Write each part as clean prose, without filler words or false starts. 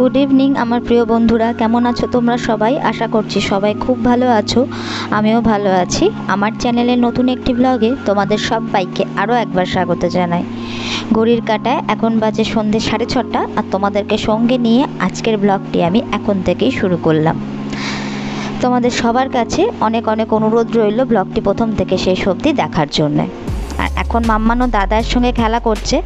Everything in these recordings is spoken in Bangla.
গুড ইভিনিং আমার প্রিয় বন্ধুরা, কেমন আছো তোমরা সবাই? আশা করছি সবাই খুব ভালো আছো, আমিও ভালো আছি। আমার চ্যানেলের নতুন একটি ব্লগে তোমাদের সবাইকে আরও একবার স্বাগত জানাই। ঘড়ির কাঁটায় এখন বাজে সন্ধ্যে 6:30 আর তোমাদেরকে সঙ্গে নিয়ে আজকের ব্লগটি আমি এখন থেকেই শুরু করলাম। তোমাদের সবার কাছে অনেক অনেক অনুরোধ রইল ব্লগটি প্রথম থেকে শেষ অবধি দেখার জন্যে। আর এখন মাম্মানো দাদার সঙ্গে খেলা করছে,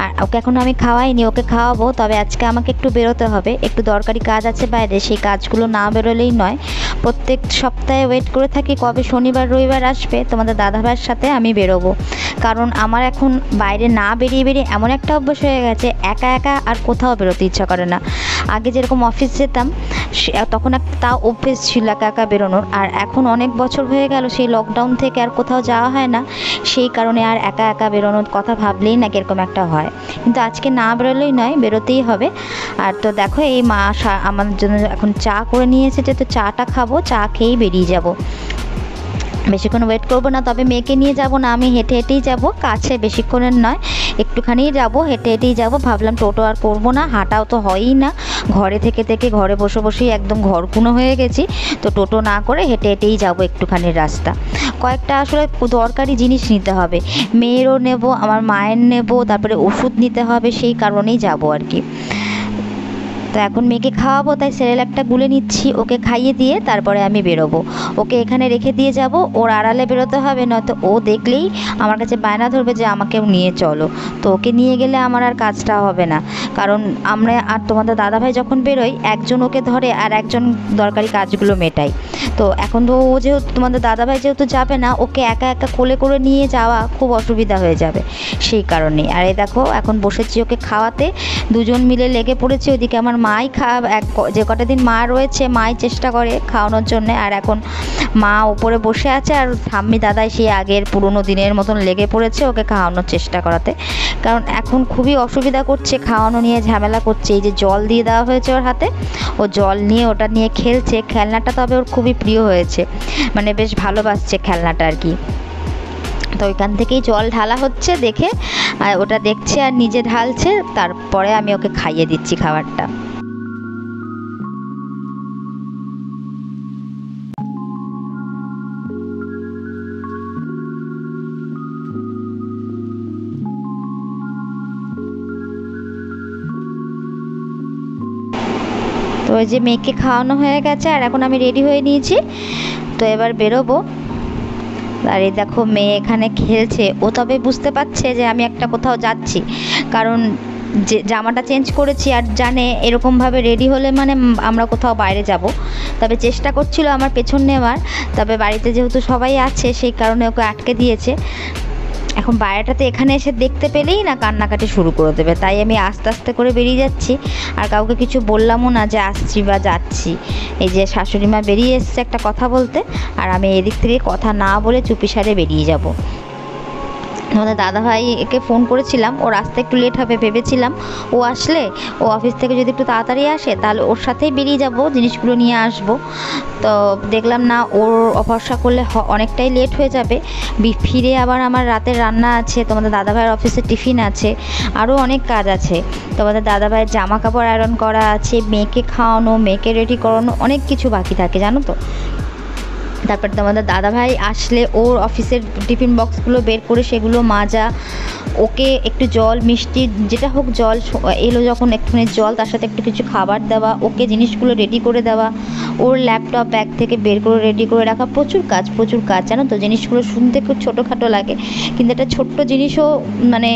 আর ওকে এখন আমি খাওয়াইনি, ওকে খাওয়াবো। তবে আজকে আমাকে একটু বেরোতে হবে, একটু দরকারি কাজ আছে বাইরে, সেই কাজগুলো না বেরোলেই নয়। প্রত্যেক সপ্তাহে ওয়েট করে থাকি কবে শনিবার রবিবার আসবে তোমাদের দাদাভাইয়ের সাথে আমি বেরোবো। কারণ আমার এখন বাইরে না বেরিয়ে বেরিয়ে এমন একটা অভ্যাস হয়ে গেছে, একা একা আর কোথাও বেরোতে ইচ্ছা করে না। আগে যেরকম অফিস যেতাম তখন তাও অভ্যেস ছিল একা একা বেরোনোর, আর এখন অনেক বছর হয়ে গেল সেই লকডাউন থেকে আর কোথাও যাওয়া হয় না, সেই কারণে আর একা একা বেরোনোর কথা ভাবলেই না কীরকম একটা হয়। কিন্তু আজকে না বেরোলেই নয়, বেরোতেই হবে। আর তো দেখো এই মা আমাদের জন্য এখন চা করে নিয়ে এসেছে, তো চাটা খাবো, চা খেয়েই বেরিয়ে যাব। বেশিক্ষণ ওয়েট করবো না, তবে মেয়েকে নিয়ে যাব না, আমি হেঁটে হেঁটেই যাব, কাছে বেশিক্ষণের নয়, একটুখানি যাব, হেঁটে হেঁটেই যাব। ভাবলাম টোটো আর করবো না, হাঁটাও তো হয়ই না, ঘরে থেকে থেকে ঘরে বসে বসেই একদম ঘরকুনো হয়ে গেছি। তো টোটো না করে হেঁটে হেঁটেই যাব একটুখানি রাস্তা। কয়েকটা আসলে দরকারি জিনিস নিতে হবে, মেয়েরও নেব, আমার মায়ের নেব, তারপরে ওষুধ নিতে হবে, সেই কারণেই যাব আর কি। তো এখন মেয়েকে খাওয়াবো, তাই সেরেলাকটা গুলে নিচ্ছি, ওকে খাইয়ে দিয়ে তারপরে আমি বেরোবো। ওকে এখানে রেখে দিয়ে যাব, ওর আড়ালে বেরোতে হবে, নয়তো ও দেখলেই আমার কাছে বায়না ধরবে যে আমাকেও নিয়ে চলো। তো ওকে নিয়ে গেলে আমার আর কাজটা হবে না, কারণ আমরা আর তোমাদের দাদাভাই যখন বেরোই একজন ওকে ধরে আর একজন দরকারি কাজগুলো মেটাই। তো এখন তো ও যেহেতু তোমাদের দাদাভাই যেহেতু যাবে না, ওকে একা একা কোলে করে নিয়ে যাওয়া খুব অসুবিধা হয়ে যাবে, সেই কারণেই। আর এই দেখো এখন বসেছি ওকে খাওয়াতে, দুজন মিলে লেগে পড়েছি। ওইদিকে আমার মাই যে কটা দিন মা রয়েছে মাই চেষ্টা করে খাওয়ানোর জন্যে, আর এখন মা উপরে বসে আছে আর ঠাম্মি দাদাই সেই আগের পুরনো দিনের মতন লেগে পড়েছে ওকে খাওয়ানোর চেষ্টা করাতে। কারণ এখন খুবই অসুবিধা করছে, খাওয়ানো নিয়ে ঝামেলা করছে। এই যে জল দিয়ে দেওয়া হয়েছে ওর হাতে, ও জল নিয়ে ওটা নিয়ে খেলছে, খেলনাটা তবে ওর খুবই প্রিয় হয়েছে, মানে বেশ ভালোবাসছে খেলনাটা আর কি। তো ওইখান থেকেই জল ঢালা হচ্ছে দেখে, আর ওটা দেখছে আর নিজে ঢালছে, তারপরে আমি ওকে খাইয়ে দিচ্ছি খাবারটা। তো ওই যে মেয়েকে খাওয়ানো হয়ে গেছে আর এখন আমি রেডি হয়ে নিয়েছি, তো এবার বেরোবো। আর এই দেখো মেয়ে এখানে খেলছে, ও তবে বুঝতে পারছে যে আমি একটা কোথাও যাচ্ছি, কারণ যে জামাটা চেঞ্জ করেছি আর জানে এরকমভাবে রেডি হলে মানে আমরা কোথাও বাইরে যাব। তবে চেষ্টা করছিল আমার পেছন নেওয়ার, তবে বাড়িতে যেহেতু সবাই আছে সেই কারণে ওকে আটকে দিয়েছে। এখন বাইরেটাতে এখানে এসে দেখতে পেলেই না কান্নাকাটি শুরু করে দেবে, তাই আমি আস্তে আস্তে করে বেরিয়ে যাচ্ছি, আর কাউকে কিছু বললামও না যে আসছি বা যাচ্ছি। এই যে শাশুড়ি মা বেরিয়ে এসছে একটা কথা বলতে, আর আমি এদিক থেকে কথা না বলে চুপিসারে বেরিয়ে যাব। আমাদের দাদাভাইকে ফোন করেছিলাম, ওর আসতে একটু লেট হবে ভেবেছিলাম, ও আসলে ও অফিস থেকে যদি একটু তাড়াতাড়ি আসে তাহলে ওর সাথেই বেরিয়ে যাব, জিনিসগুলো নিয়ে আসব। তো দেখলাম না, ওর ভরসা করলে অনেকটাই লেট হয়ে যাবে। ফিরে আবার আমার রাতের রান্না আছে, তোমাদের দাদাভাইয়ের অফিসে টিফিন আছে, আরও অনেক কাজ আছে। তোমাদের দাদাভাইয়ের জামা কাপড় আয়রন করা আছে, মেয়েকে খাওয়ানো, মেয়েকে রেডি করানো, অনেক কিছু বাকি থাকে জানো তো। তারপর তোমাদের দাদাভাই আসলে ওর অফিসের টিফিন বক্সগুলো বের করে সেগুলো মাজা, ওকে একটু জল মিষ্টি যেটা হোক জল এলো যখন একটুখানি জল, তার সাথে একটু কিছু খাবার দেওয়া, ওকে জিনিসগুলো রেডি করে দেওয়া, ওর ল্যাপটপ ব্যাগ থেকে বের করে রেডি করে রাখা, প্রচুর কাজ জানো তো। জিনিসগুলো শুনতে খুব ছোটোখাটো লাগে, কিন্তু একটা ছোট্ট জিনিসও মানে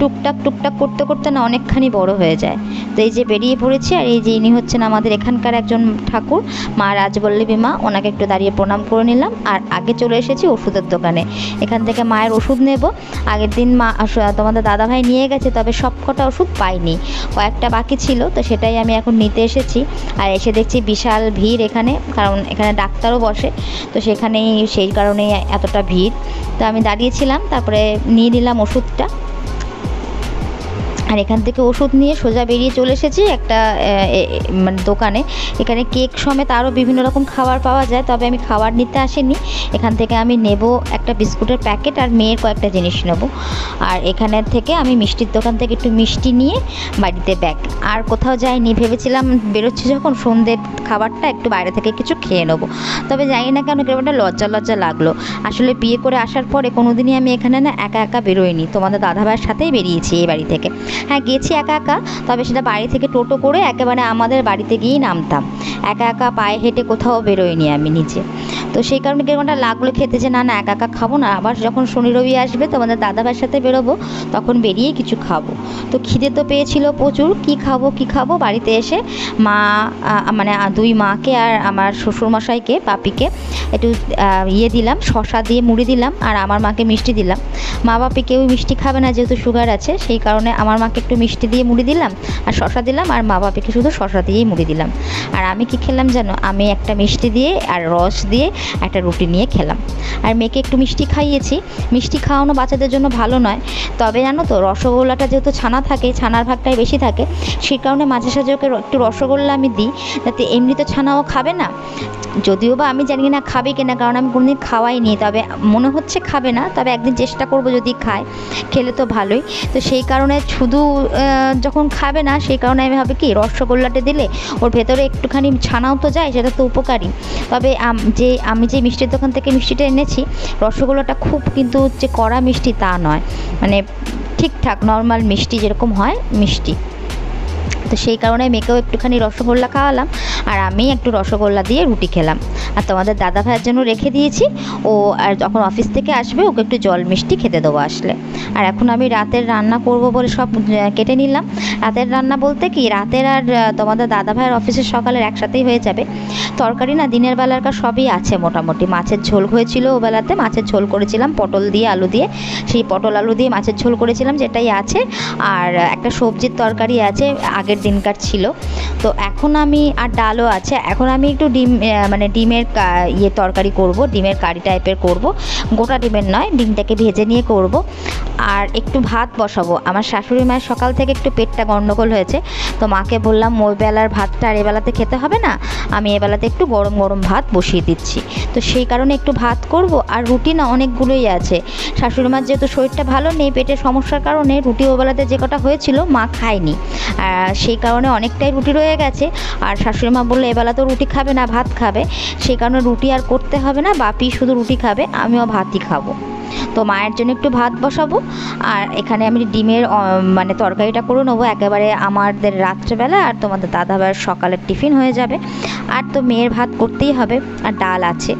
টুকটাক টুকটাক করতে করতে না অনেকখানি বড় হয়ে যায়। তো এই যে বেরিয়ে পড়েছি, আর এই যে ইনি হচ্ছেন আমাদের এখানকার একজন ঠাকুর, মা রাজবল্লভী মা, ওনাকে একটু দাঁড়িয়ে প্রণাম করে নিলাম। আর আগে চলে এসেছি ওষুধের দোকানে, এখান থেকে মায়ের ওষুধ নেব। আগের দিন মা তোমাদের দাদাভাই নিয়ে গেছে, তবে সব কটা ওষুধ পাইনি, কয়েকটা বাকি ছিল, তো সেটাই আমি এখন নিতে এসেছি। আর এসে দেখছি বিশাল ভিড় এখানে, কারণ এখানে ডাক্তারও বসে, তো সেখানেই সেই কারণেই এতটা ভিড়। তো আমি দাঁড়িয়েছিলাম, তারপরে নিয়ে নিলাম ওষুধটা। আর এখান থেকে ওষুধ নিয়ে সোজা বেরিয়ে চলে এসেছি একটা মানে দোকানে। এখানে কেক সমেত আরও বিভিন্ন রকম খাবার পাওয়া যায়, তবে আমি খাবার নিতে আসিনি। এখান থেকে আমি নেব একটা বিস্কুটের প্যাকেট আর মেয়ের কয়েকটা জিনিস নেব। আর এখানে থেকে আমি মিষ্টির দোকান থেকে একটু মিষ্টি নিয়ে বাড়িতে ব্যাগ। আর কোথাও যাইনি, ভেবেছিলাম বেরোচ্ছি যখন সন্ধ্যের খাবারটা একটু বাইরে থেকে কিছু খেয়ে নেবো। তবে জানি না কেন কেমন একটা লজ্জা লজ্জা লাগলো। আসলে বিয়ে করে আসার পরে কোনোদিনই আমি এখানে না একা একা বেরোইনি, তোমাদের দাদাভাইয়ের সাথেই বেরিয়েছি এই বাড়ি থেকে। হ্যাঁ, গেছি একা একা, তবে সেটা বাড়ি থেকে টোটো করে একেবারে আমাদের বাড়িতে গিয়েই নামতাম। একা একা পায়ে হেঁটে কোথাও বেরোইনি আমি নিজে। তো সেই কারণে কেমনটা লাগলো খেতে যে না না একা একা খাবো না, আবার যখন শনি রবি আসবে তোমাদের দাদাভাইয়ের সাথে বেরোবো তখন বেরিয়ে কিছু খাবো। তো খিদে তো পেয়েছিল প্রচুর, কি খাবো। বাড়িতে এসে মা মানে দুই মাকে আর আমার শ্বশুরমশাইকে পাপিকে একটু দিলাম, শশা দিয়ে মুড়ি দিলাম, আর আমার মাকে মিষ্টি দিলাম। মা বাপি কেউ মিষ্টি খাবে না যেহেতু সুগার আছে, সেই কারণে আমার মাকে একটু মিষ্টি দিয়ে মুড়ি দিলাম আর শশা দিলাম, আর মা বাপিকে শুধু শশা দিয়েই মুড়ি দিলাম। আর আমি কি খেলাম জানো, আমি একটা মিষ্টি দিয়ে আর রস দিয়ে একটা রুটি নিয়ে খেলাম। আর মেয়েকে একটু মিষ্টি খাইয়েছি। মিষ্টি খাওয়ানো বাচ্চাদের জন্য ভালো নয়, তবে জানো তো রসগোল্লাটা যেহেতু ছানা থাকে, ছানার ভাগটাই বেশি থাকে, সেই কারণে মাঝে সাঝে ওকে একটু রসগোল্লা আমি দিই, যাতে এমনি তো ছানাও খাবে না। যদিও বা আমি জানি না খাবে কিনা, কারণ আমি কোনোদিন খাওয়াইনি, তবে মনে হচ্ছে খাবে না, তবে একদিন চেষ্টা করব যদি খায়, খেলে তো ভালোই। তো সেই কারণে শুধু যখন খাবে না সেই কারণে আমি ভাবি কি রসগোল্লাটা দিলে ওর ভেতরে একটুখানি ছানাও তো যায়, সেটা তো উপকারী। তবে আমি যে মিষ্টির দোকান থেকে মিষ্টিটা এনেছি, রসগোল্লাটা খুব কিন্তু যে কড়া মিষ্টি তা নয়, মানে ঠিকঠাক নর্মাল মিষ্টি যেরকম হয় মিষ্টি। তো সেই কারণে মেয়েকেও একটুখানি রসগোল্লা খাওয়ালাম, আর আমি একটু রসগোল্লা দিয়ে রুটি খেলাম। আর তোমাদের দাদা ভাইয়ের জন্য রেখে দিয়েছি, ও আর যখন অফিস থেকে আসবে ওকে একটু জল মিষ্টি খেতে দেবো আসলে। আর এখন আমি রাতের রান্না করব বলে সব কেটে নিলাম। রাতের রান্না বলতে কি, রাতের আর তোমাদের দাদা ভাইয়ের অফিসের সকালের একসাথেই হয়ে যাবে। তরকারি না দিনের বেলাকার সবই আছে মোটামুটি। মাছের ঝোল হয়েছিল ও বেলাতে, মাছের ঝোল করেছিলাম পটল দিয়ে আলু দিয়ে, সেই পটল আলু দিয়ে মাছের ঝোল করেছিলাম যেটাই আছে। আর একটা সবজির তরকারি আছে আগের দিনকার ছিল। তো এখন আমি আর ডালও আছে। এখন আমি একটু মানে ডিমের তরকারি করব, ডিমের কারি টাইপের করব, গোটা ডিমের নয়, ডিমটাকে ভেজে নিয়ে করব। আর একটু ভাত বসাবো। আমার শাশুড়ি মায়ের সকাল থেকে একটু পেটটা গন্ডগোল হয়েছে, তো মাকে বললাম ওই বেলার ভাতটা আর এবেলাতে খেতে হবে না, আমি এবেলাতে একটু গরম গরম ভাত বসিয়ে দিচ্ছি। তো সেই কারণে একটু ভাত করব। আর রুটি না অনেকগুলোই আছে। শাশুড়ি মার যেহেতু শরীরটা ভালো নেই, পেটের সমস্যার কারণে রুটি ওবেলাতে যে কটা হয়েছিল মা খায়নি, সেই কারণে অনেকটাই রুটি রয়ে গেছে। আর শাশুড়ি মা বললো এবেলা তো রুটি খাবে না, ভাত খাবে, সেই কারণে রুটি আর করতে হবে না, বাপি শুধু রুটি খাবে, আমিও ভাতই খাবো। তো মায়ের জন্য একটু ভাত বসাবো। আর এখানে আমি ডিমের মানে তরকারিটা করে নেবো একেবারে আমাদের রাত্রেবেলা, আর তোমাদের দাদা ভাইয়ের সকালের টিফিন হয়ে যাবে। আর তো মেয়ের ভাত করতেই হবে, আর ডাল আছে।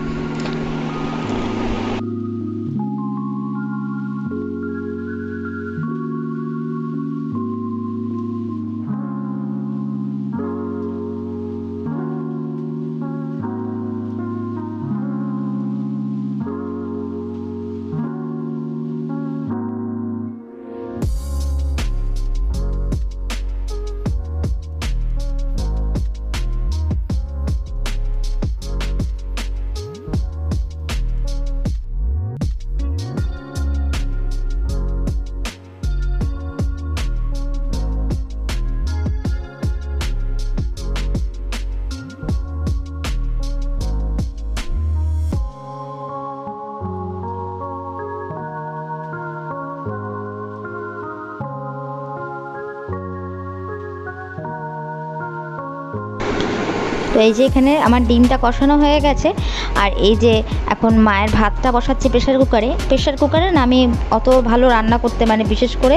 তো এই যে এখানে আমার ডিমটা কষানো হয়ে গেছে। আর এই যে এখন মায়ের ভাতটা বসাচ্ছি প্রেশার কুকারে। প্রেশার কুকারে না আমি অত ভালো রান্না করতে, মানে বিশেষ করে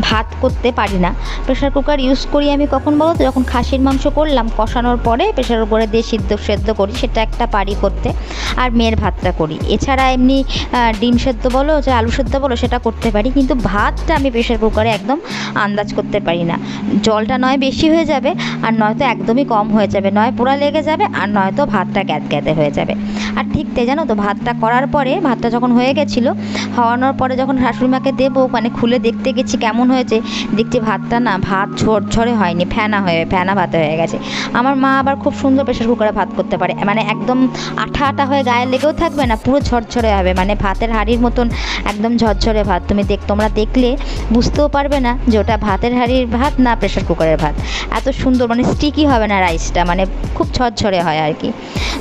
ভাত করতে পারি না। প্রেশার কুকার ইউজ করি আমি কখন বলো তো, যখন খাসির মাংস করলাম কষানোর পরে প্রেশার কুকারে দিয়ে সেদ্ধ করি, সেটা একটা পারি করতে। আর মেয়ের ভাতটা করি। এছাড়া এমনি ডিম সেদ্ধ বলো, যে আলু সেদ্ধ বলো, সেটা করতে পারি, কিন্তু ভাতটা আমি প্রেশার কুকারে একদম আন্দাজ করতে পারি না। জলটা নয় বেশি হয়ে যাবে, আর নয়তো একদমই কম হয়ে যাবে, নয় পুরো পোড়া লেগে যাবে, আর নয়তো ভাতটা গ্যাদগ্যাদে হয়ে যাবে। আর ঠিক তাই, জানো তো, ভাতটা করার পরে, ভাতটা যখন হয়ে গেছিলো, হওয়ানোর পরে যখন শাশুড়িমাকে দেবো, মানে খুলে দেখতে গেছি কেমন হয়েছে, দেখছি ভাতটা না, ভাত ঝরঝরে হয়নি, ফেনা ভাত হয়ে গেছে। আমার মা আবার খুব সুন্দর প্রেশার কুকারে ভাত করতে পারে, মানে একদম আঠা আঠা হয়ে গায়ে লেগেও থাকবে না, পুরো ঝরঝরে হবে, মানে ভাতের হাঁড়ির মতন একদম ঝরঝরে ভাত। তোমরা দেখলে বুঝতেও পারবে না যে ওটা ভাতের হাঁড়ির ভাত না প্রেশার কুকারের ভাত। এত সুন্দর, মানে স্টিকি হবে না রাইসটা, মানে খুব ঝরঝরে হয় আর কি।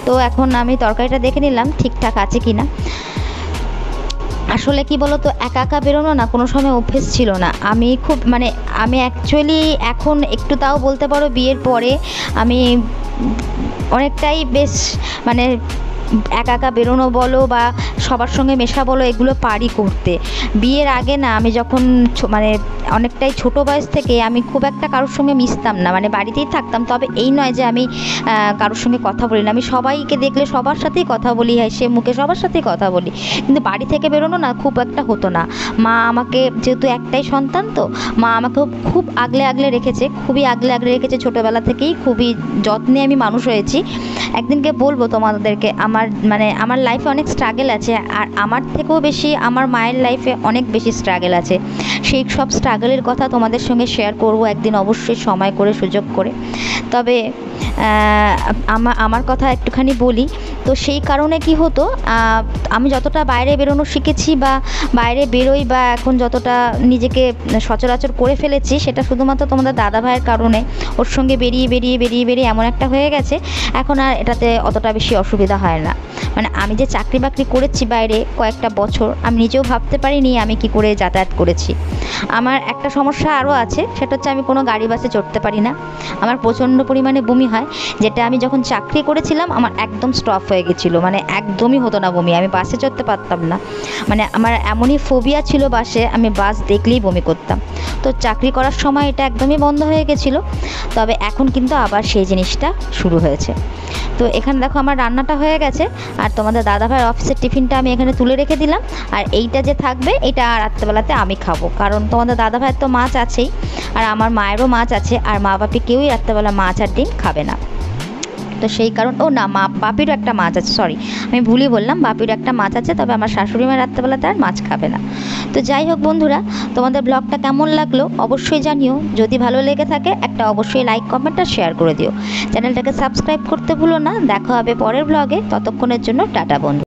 তো এখন আমি তরকারিটা দেখে নিলাম ঠিকঠাক আছে কি না। আসলে কি বলো তো, একা একা বেরোনো না কোনো সময় অভ্যেস ছিল না। আমি অ্যাকচুয়ালি এখন একটু, তাও বলতে পারো বিয়ের পরে আমি অনেকটাই বেশ, মানে একা একা বেরোনো বলো বা সবার সঙ্গে মেশা বলো, এগুলো পারি করতে। বিয়ের আগে না, আমি যখন মানে অনেকটাই ছোটো বয়স থেকে আমি খুব একটা কারোর সঙ্গে মিশতাম না, মানে বাড়িতেই থাকতাম। তবে এই নয় যে আমি কারোর সঙ্গে কথা বলি না, আমি সবাইকে দেখলে সবার সাথেই কথা বলি, সে মুখে সবার সাথেই কথা বলি, কিন্তু বাড়ি থেকে বেরোনো না খুব একটা হতো না। মা আমাকে, যেহেতু একটাই সন্তান, তো মা আমাকে খুব আগলে আগলে রেখেছে, খুবই আগলে আগলে রেখেছে, ছোটোবেলা থেকেই খুবই যত্নে আমি মানুষ হয়েছি। একদিনকে বলবো তোমাদেরকে, আমার লাইফে অনেক স্ট্রাগল আছে, আর আমার থেকেও বেশি আমার মায়ের লাইফে অনেক বেশি স্ট্রাগল আছে। সেই সব স্ট্রাগলের কথা তোমাদের সঙ্গে শেয়ার করব একদিন, অবশ্যই সময় করে, সুযোগ করে। তবে আমার কথা একটুখানি বলি। তো সেই কারণে কি হতো, আমি যতটা বাইরে বেরোনো শিখেছি বা বাইরে বেরোই, বা এখন যতটা নিজেকে সচরাচর করে ফেলেছি, সেটা শুধুমাত্র তোমাদের দাদা ভাইয়ের কারণে। ওর সঙ্গে বেরিয়ে এমন একটা হয়ে গেছে, এখন আর এটাতে অতটা বেশি অসুবিধা হয় না। মানে আমি যে চাকরি বাকরি করেছি বাইরে কয়েকটা বছর, আমি নিজেও ভাবতে পারিনি আমি কি করে যাতায়াত করেছি। আমার একটা সমস্যা আরও আছে, সেটা হচ্ছে আমি কোনো গাড়ি বাসে চড়তে পারি না, আমার প্রচণ্ড পরিমাণে বমি হয়, যেটা আমি যখন চাকরি করেছিলাম আমার একদম স্টপ হয়ে গেছিলো, মানে একদমই হতো না বমি, আমি বাসে চড়তে পারতাম না, মানে আমার এমনই ফোবিয়া ছিল বাসে, আমি বাস দেখলেই বমি করতাম। তো চাকরি করার সময় এটা একদমই বন্ধ হয়ে গেছিলো, তবে এখন কিন্তু আবার সেই জিনিসটা শুরু হয়েছে। তো এখানে দেখো আমার রান্নাটা হয়ে গেছে, আর তোমাদের দাদাভাইয়ের অফিসের টিফিনটা আমি এখানে তুলে রেখে দিলাম, আর এইটা যে থাকবে এটা রাত্রেবেলাতে আমি খাবো, কারণ তোমাদের দাদাভাইয়ের তো মাছ আছেই, আর আমার মায়েরও মাছ আছে, আর মা বাপি কেউই রাত্রেবেলা মাছ আর ডিম খাবে না। তো সেই কারণ, বাপিরও একটা মাছ আছে, সরি আমি ভুলই বললাম, বাপিরও একটা মাছ আছে, তবে আমার শাশুড়ি মা রাত্রেবেলাতে আর মাছ খাবে না। তো যাই হোক বন্ধুরা, তোমাদের ব্লগটা কেমন লাগলো অবশ্যই জানিও, যদি ভালো লেগে থাকে একটা অবশ্যই লাইক, কমেন্ট আর শেয়ার করে দিও, চ্যানেলটাকে সাবস্ক্রাইব করতে ভুলো না। দেখা হবে পরের ব্লগে, ততক্ষণের জন্য টাটা বন্ধু।